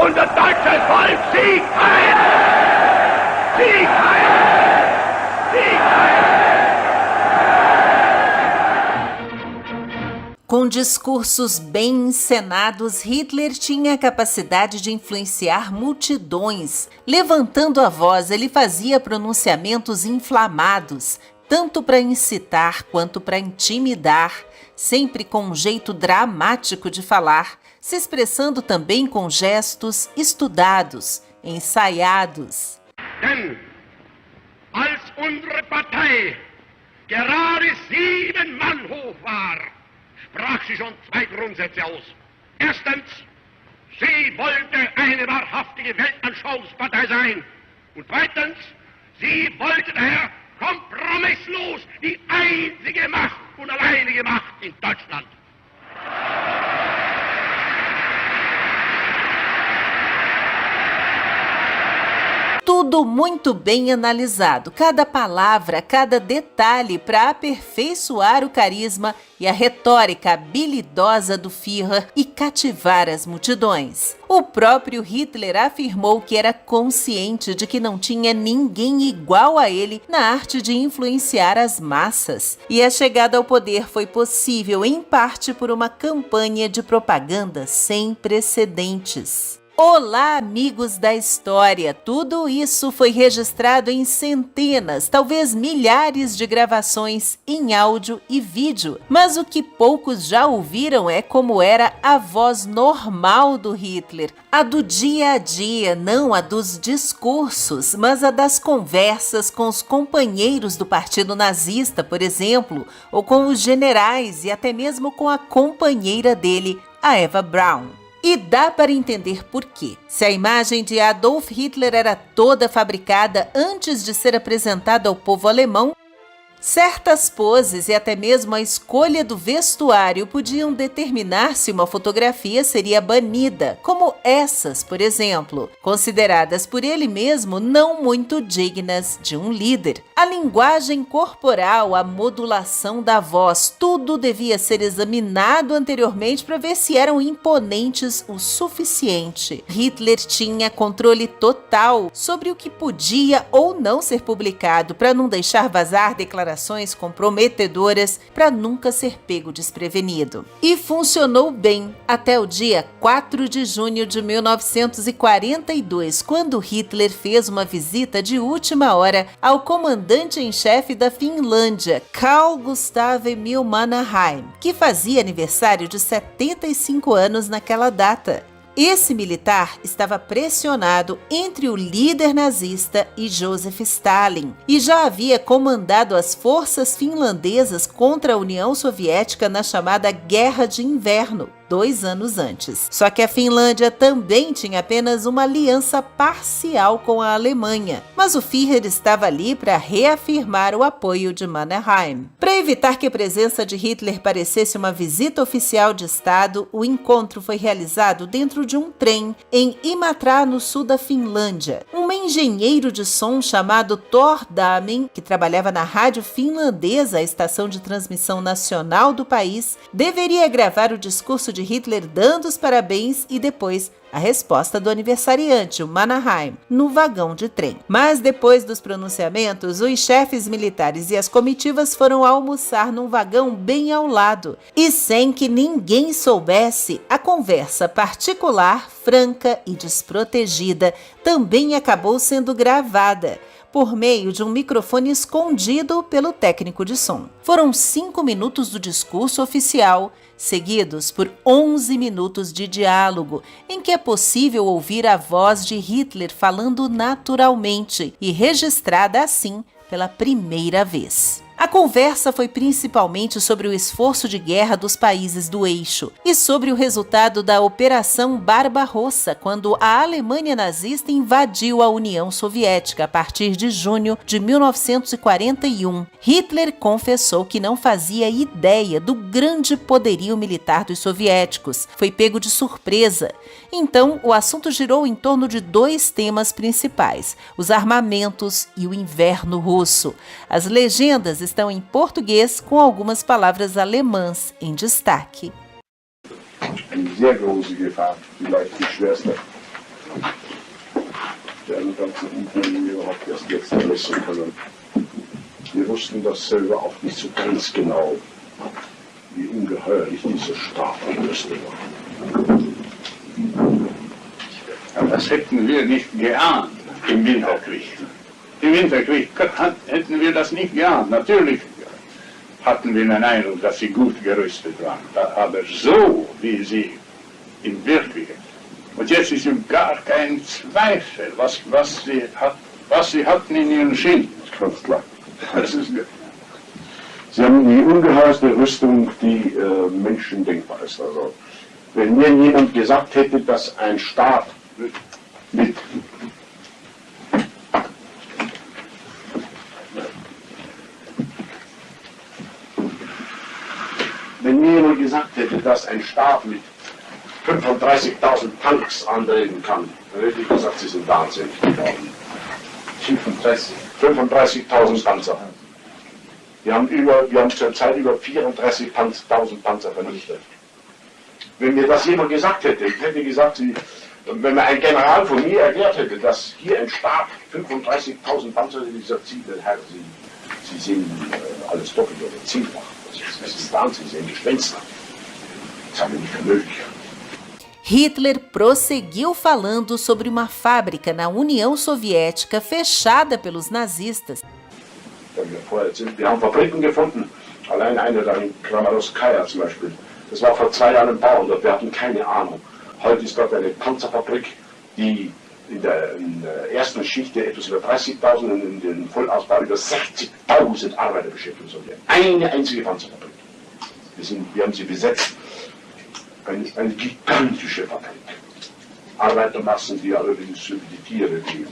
Und das deutsche Volk siegt heil! Sieg heil! Sieg heil! Com discursos bem encenados, Hitler tinha a capacidade de influenciar multidões. Levantando a voz, ele fazia pronunciamentos inflamados, tanto para incitar quanto para intimidar, sempre com um jeito dramático de falar, se expressando também com gestos estudados, ensaiados. Denn als unsere Partei gerade 7 Mann hoch war, sprach sie schon 2 Grundsätze aus. Erstens, sie wollte eine wahrhaftige Weltanschauungspartei sein. Und zweitens, sie wollte daher kompromisslos die einzige Macht und alleinige Macht in Deutschland. Tudo muito bem analisado, cada palavra, cada detalhe para aperfeiçoar o carisma e a retórica habilidosa do Führer e cativar as multidões. O próprio Hitler afirmou que era consciente de que não tinha ninguém igual a ele na arte de influenciar as massas. E a chegada ao poder foi possível, em parte, por uma campanha de propaganda sem precedentes. Olá, amigos da história! Tudo isso foi registrado em centenas, talvez milhares de gravações em áudio e vídeo. Mas o que poucos já ouviram é como era a voz normal do Hitler. A do dia a dia, não a dos discursos, mas a das conversas com os companheiros do partido nazista, por exemplo, ou com os generais e até mesmo com a companheira dele, a Eva Braun. E dá para entender por quê. Se a imagem de Adolf Hitler era toda fabricada antes de ser apresentada ao povo alemão, certas poses e até mesmo a escolha do vestuário podiam determinar se uma fotografia seria banida, como essas, por exemplo, consideradas por ele mesmo não muito dignas de um líder. A linguagem corporal, a modulação da voz, tudo devia ser examinado anteriormente para ver se eram imponentes o suficiente. Hitler tinha controle total sobre o que podia ou não ser publicado para não deixar vazar declarações comprometedoras para nunca ser pego desprevenido. E funcionou bem até o dia 4 de junho de 1942, quando Hitler fez uma visita de última hora ao comandante-em-chefe da Finlândia, Carl Gustaf Emil Mannerheim, que fazia aniversário de 75 anos naquela data. Esse militar estava pressionado entre o líder nazista e Joseph Stalin e já havia comandado as forças finlandesas contra a União Soviética na chamada Guerra de Inverno, 2 anos antes. Só que a Finlândia também tinha apenas uma aliança parcial com a Alemanha, mas o Führer estava ali para reafirmar o apoio de Mannerheim. Para evitar que a presença de Hitler parecesse uma visita oficial de Estado, o encontro foi realizado dentro de um trem em Imatra, no sul da Finlândia. Um engenheiro de som chamado Thor Dahmen, que trabalhava na rádio finlandesa, a estação de transmissão nacional do país, deveria gravar o discurso de Hitler dando os parabéns e depois a resposta do aniversariante, o Mannerheim, no vagão de trem. Mas depois dos pronunciamentos, os chefes militares e as comitivas foram almoçar num vagão bem ao lado. E sem que ninguém soubesse, a conversa particular, franca e desprotegida também acabou sendo gravada por meio de um microfone escondido pelo técnico de som. Foram 5 minutos do discurso oficial, seguidos por 11 minutos de diálogo, em que é possível ouvir a voz de Hitler falando naturalmente e registrada assim pela primeira vez. A conversa foi principalmente sobre o esforço de guerra dos países do eixo e sobre o resultado da Operação Barbarossa, quando a Alemanha nazista invadiu a União Soviética a partir de junho de 1941. Hitler confessou que não fazia ideia do grande poderio militar dos soviéticos. Foi pego de surpresa. Então, o assunto girou em torno de 2 temas principais: os armamentos e o inverno russo. As legendas estão em português com algumas palavras alemãs em destaque. Eine sehr große Gefahr, vielleicht die schwerste. deren ganzen Umfänge überhaupt erst jetzt messen können. Wir wussten das selber auch nicht so ganz genau, wie ungeheuerlich dieser Staat gelöst war. Aber das hätten wir nicht geahnt im Winterkrieg. Im Winterkrieg hätten wir das nicht geahnt. Natürlich hatten wir den Eindruck, dass sie gut gerüstet waren. Aber so, wie sie in Wirklichkeit. Und jetzt ist gar kein Zweifel, was sie hatten in ihren Schild. Ganz klar. Das ist, Sie haben die ungeheuerste Rüstung, die Menschen denkbar ist. Also, wenn mir jemand gesagt hätte, dass ein Staat mit Wenn mir jemand gesagt hätte, dass ein Staat mit 35.000 Tanks antreten kann, dann hätte ich gesagt, Sie sind wahnsinnig geworden. 35.000 Panzer. Wir haben zurzeit über 34.000 Panzer vernichtet. Wenn mir das jemand gesagt hätte, ich hätte gesagt, wenn mir ein General von mir erklärt hätte, dass hier ein Staat 35.000 Panzer, hätte ich gesagt, Sie, Herr, Sie sehen alles doppelt oder zehnfach. Das ist Wahnsinn, Sie sind Gespenster. Das haben wir nicht für möglich. Hitler prosseguiu falando sobre uma fábrica na União Soviética fechada pelos nazistas. Wir haben Fabriken gefunden, allein eine da in Kramatorskaya zum Beispiel. Das war vor 2 Jahren ein Bau und wir hatten keine Ahnung. Heute ist dort eine Panzerfabrik, die in der ersten Schicht etwas über 30.000 und in den Vollausbau über 60.000 Arbeiter beschäftigt. Eine einzige Panzerfabrik. Wir haben sie besetzt. Eine gigantische Fabrik. Arbeitermassen, die allerdings über die Tiere leben.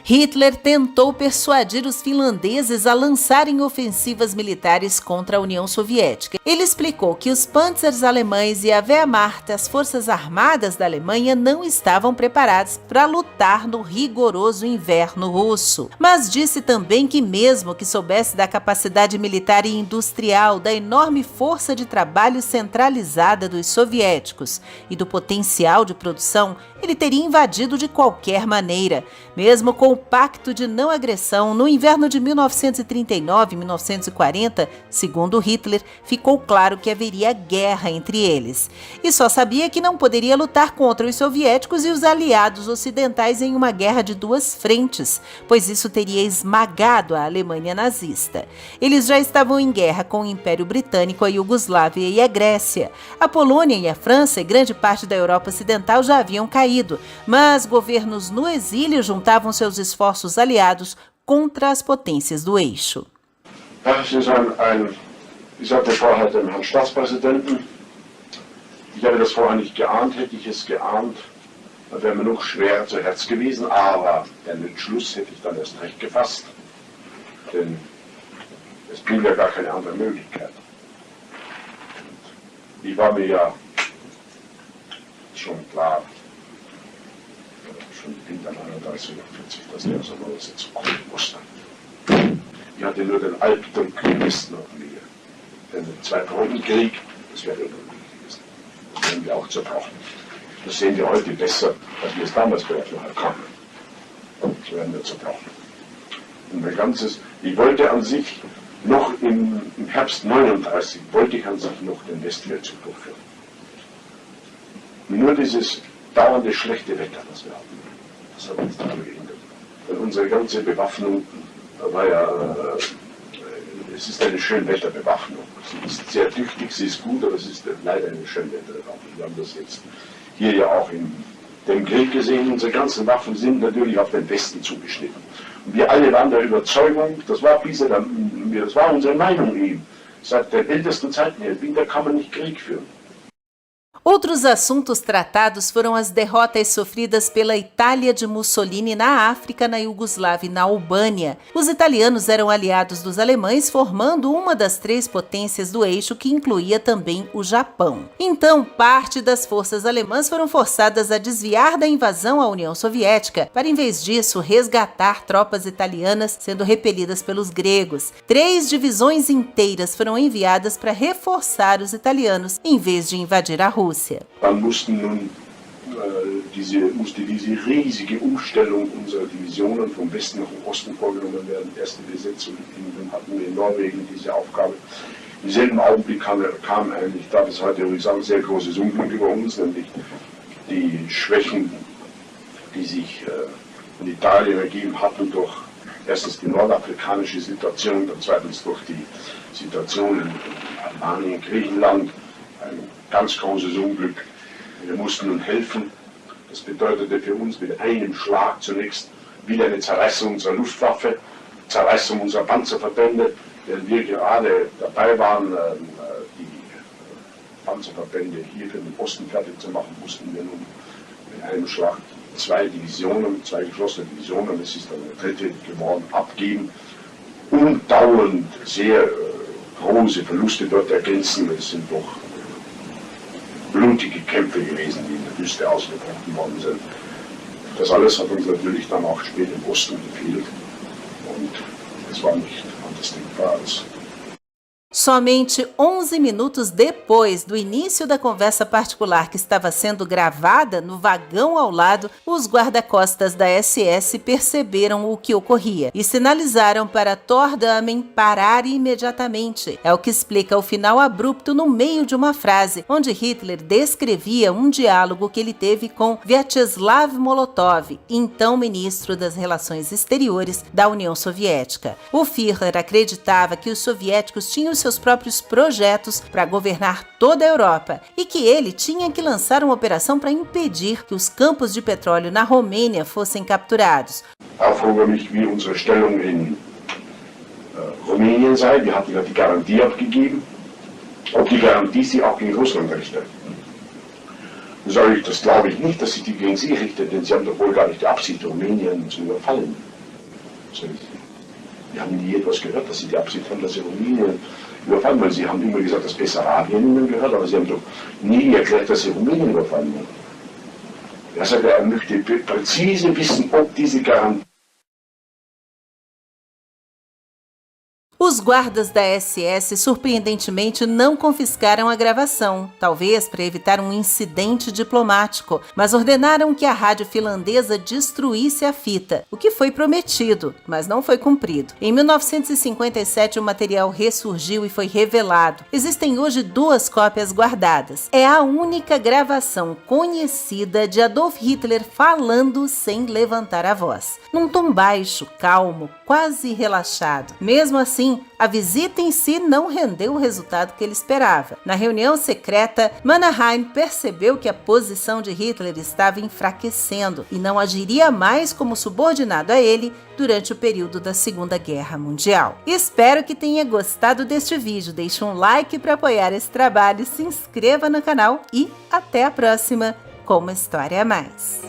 Hitler tentou persuadir os finlandeses a lançarem ofensivas militares contra a União Soviética. Ele explicou que os panzers alemães e a Wehrmacht, as forças armadas da Alemanha, não estavam preparados para lutar no rigoroso inverno russo. Mas disse também que mesmo que soubesse da capacidade militar e industrial, da enorme força de trabalho centralizada dos soviéticos e do potencial de produção, ele teria invadido de qualquer maneira, mesmo com o Pacto de Não Agressão. No inverno de 1939 e 1940, segundo Hitler, ficou claro que haveria guerra entre eles. E só sabia que não poderia lutar contra os soviéticos e os aliados ocidentais em uma guerra de 2 frentes, pois isso teria esmagado a Alemanha nazista. Eles já estavam em guerra com o Império Britânico, a Iugoslávia e a Grécia. A Polônia e a França e grande parte da Europa Ocidental já haviam caído, mas governos no exílio juntavam seus esforços aliados contra as potências do eixo. Ich sagte vorher dem Herrn Staatspräsidenten, ich habe das vorher nicht geahnt, hätte ich es geahnt, dann wäre mir noch schwer zu Herz gewesen, aber den Entschluss hätte ich dann erst recht gefasst, denn es blieb ja gar keine andere Möglichkeit. Ich war mir ja schon klar, schon im Winter 39 oder 40, dass der Auseinandersetzung kommen musste. Ich hatte nur den Albtraum im Westen auf mir. Den Zweitfrontenkrieg, das wäre unmöglich gewesen. Das werden wir auch zerbrochen. Das sehen wir heute besser, als wir es damals vielleicht noch erkannten. Das werden wir zerbrochen. Und ich wollte an sich noch im Herbst 39, wollte ich an sich noch den Westfeldzug durchführen. Nur dieses dauernde schlechte Wetter, das wir hatten, das hat uns daran gehindert. Denn unsere ganze Bewaffnung war ja, es ist eine Schönwetterbewaffnung. Sie ist sehr tüchtig, sie ist gut, aber es ist leider eine Schönwetterbewaffnung. Wir haben das jetzt hier ja auch in dem Krieg gesehen. Unsere ganzen Waffen sind natürlich auf den Westen zugeschnitten. Und wir alle waren der Überzeugung, das war unsere Meinung eben, seit der ältesten Zeiten her, im Winter kann man nicht Krieg führen. Outros assuntos tratados foram as derrotas sofridas pela Itália de Mussolini na África, na Iugoslávia e na Albânia. Os italianos eram aliados dos alemães, formando uma das 3 potências do eixo, que incluía também o Japão. Então, parte das forças alemãs foram forçadas a desviar da invasão à União Soviética, para, em vez disso, resgatar tropas italianas sendo repelidas pelos gregos. 3 divisões inteiras foram enviadas para reforçar os italianos, em vez de invadir a Rússia. Rússia. Dann musste diese riesige Umstellung unserer Divisionen vom Westen nach dem Osten vorgenommen werden. Erste Besetzung hatten wir in Norwegen diese Aufgabe. Im selben Augenblick kam eigentlich, darf ich heute übrigens sagen, sehr großes Unglück über uns, nämlich die Schwächen, die sich in Italien ergeben hatten durch erstens die nordafrikanische Situation, dann zweitens durch die Situation in Albanien, Griechenland, ein ganz großes Unglück. Wir mussten nun helfen. Das bedeutete für uns mit einem Schlag zunächst wieder eine Zerreißung unserer Luftwaffe, Zerreißung unserer Panzerverbände. Während wir gerade dabei waren, die Panzerverbände hier für den Osten fertig zu machen, mussten wir nun mit einem Schlag zwei geschlossene Divisionen, es ist dann eine dritte geworden, abgeben und dauernd sehr große Verluste dort ergänzen. Es sind doch blutige Kämpfe gewesen, die in der Wüste ausgebrochen worden sind. Das alles hat uns natürlich dann auch später im Osten gefehlt und es war nicht anders denkbar als. Somente 11 minutos depois do início da conversa particular que estava sendo gravada no vagão ao lado, os guarda-costas da SS perceberam o que ocorria e sinalizaram para Thor Dahmen parar imediatamente. É o que explica o final abrupto no meio de uma frase, onde Hitler descrevia um diálogo que ele teve com Vyacheslav Molotov, então ministro das Relações Exteriores da União Soviética. O Führer acreditava que os soviéticos tinham seus próprios projetos para governar toda a Europa e que ele tinha que lançar uma operação para impedir que os campos de petróleo na Romênia fossem capturados. Auch frage mich, wie unsere Stellung in Rumänien sei. Wir hatten ja die Garantie abgegeben, ob die Garantie sich auch gegen Russland richtet. Das glaube ich nicht, dass sie die gegen sie richtet, denn sie haben doch wohl gar nicht die Absicht, Rumänien zu überfallen. Wir haben nie etwas gehört, dass sie die Absicht haben, dass sie Rumänien überfallen, weil sie haben immer gesagt, dass Bessarabien ihnen gehört, aber sie haben doch nie erklärt, dass sie Rumänien überfallen wollen. Er sagt, er möchte präzise wissen, ob diese Garantie. Os guardas da SS, surpreendentemente, não confiscaram a gravação, talvez para evitar um incidente diplomático, mas ordenaram que a rádio finlandesa destruísse a fita, o que foi prometido, mas não foi cumprido. Em 1957, o material ressurgiu e foi revelado. Existem hoje 2 cópias guardadas. É a única gravação conhecida de Adolf Hitler falando sem levantar a voz, num tom baixo, calmo, quase relaxado. Mesmo assim, a visita em si não rendeu o resultado que ele esperava. Na reunião secreta, Mannerheim percebeu que a posição de Hitler estava enfraquecendo e não agiria mais como subordinado a ele durante o período da Segunda Guerra Mundial. Espero que tenha gostado deste vídeo. Deixe um like para apoiar esse trabalho, se inscreva no canal e até a próxima com uma história a mais.